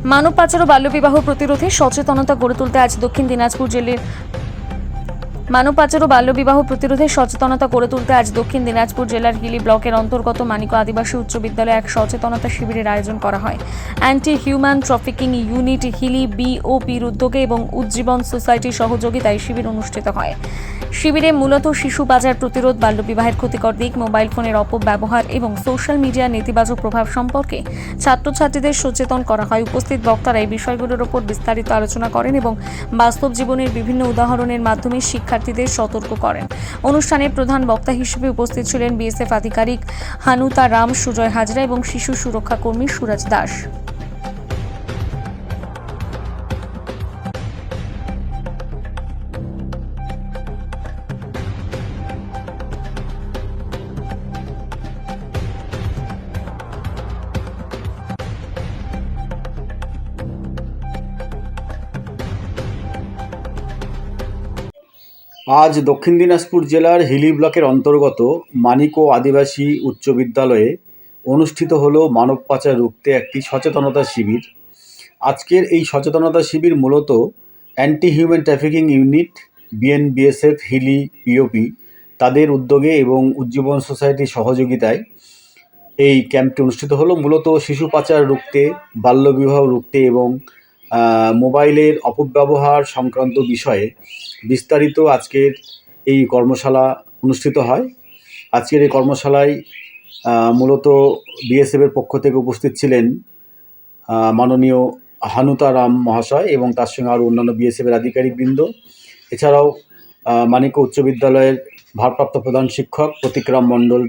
মানব পাচার ও বাল্যবিবাহ প্রতিরোধে সচেতনতা গড়ে তুলতে আজ দক্ষিণ দিনাজপুর জেলার মানব পাচার ও বাল্যবিবাহ প্রতিরোধে সচেতনতা গড়ে তুলতে আজ দক্ষিণ দিনাজপুর জেলার হিলি ব্লকের অন্তর্গত মানিকো আদিবাসী উচ্চ বিদ্যালয়ে এক সচেতনতা শিবিরের আয়োজন করা হয়। Anti human trafficking unit Hili বিওপির উদ্যোগে এবং উজ্জীবন সোসাইটির সহযোগিতায় শিবির অনুষ্ঠিত হয়। শিবিরে মূলত শিশু পাচার প্রতিরোধ, বাল্যবিবাহের ক্ষতিকর দিক, মোবাইল ফোনের অপব্যবহার এবং সোশ্যাল মিডিয়ার নেতিবাচক প্রভাব সম্পর্কে ছাত্রছাত্রীদের সচেতন করা হয়। উপস্থিত বক্তারা এই বিষয়গুলোর উপর বিস্তারিত আলোচনা করেন এবং বাস্তব জীবনের বিভিন্ন উদাহরণের মাধ্যমে শিক্ষার্থীদের সতর্ক করেন। অনুষ্ঠানে প্রধান বক্তা হিসেবে উপস্থিত ছিলেন বিএসএফ আধিকারিক হানুতা রাম, সুজয় হাজরা এবং শিশু সুরক্ষা কর্মী সুরাজ দাস। আজ দক্ষিণ দিনাজপুর জেলার হিলি ব্লকের অন্তর্গত মানিকো আদিবাসী উচ্চ বিদ্যালয়ে অনুষ্ঠিত হলো মানব পাচার রুখতে একটি সচেতনতা শিবির। আজকের এই সচেতনতা শিবির মূলত অ্যান্টি হিউম্যান ট্রাফিকিং ইউনিট বিএনবিএসএফ হিলি পিওপি তাদের উদ্যোগে এবং উজ্জীবন সোসাইটির সহযোগিতায় এই ক্যাম্পটি অনুষ্ঠিত হলো। মূলত শিশু পাচার রুখতে, বাল্যবিবাহ রুখতে এবং মোবাইলের অপব্যবহার সংক্রান্ত বিষয়ে বিস্তারিত আজকের এই কর্মশালা অনুষ্ঠিত হয়। আজকের এই কর্মশালায় মূলত বিএসএফের পক্ষ থেকে উপস্থিত ছিলেন মাননীয় হানুতা রাম মহাশয় এবং তার সঙ্গে আরও অন্যান্য বিএসএফের আধিকারিকবৃন্দ। এছাড়াও মানিকো উচ্চ বিদ্যালয়ের ভারপ্রাপ্ত প্রধান শিক্ষক প্রতিক্রাম মণ্ডল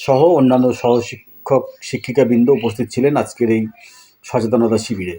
সহ অন্যান্য সহশিক্ষক শিক্ষিকাবৃন্দ উপস্থিত ছিলেন আজকের এই সচেতনতা শিবিরে।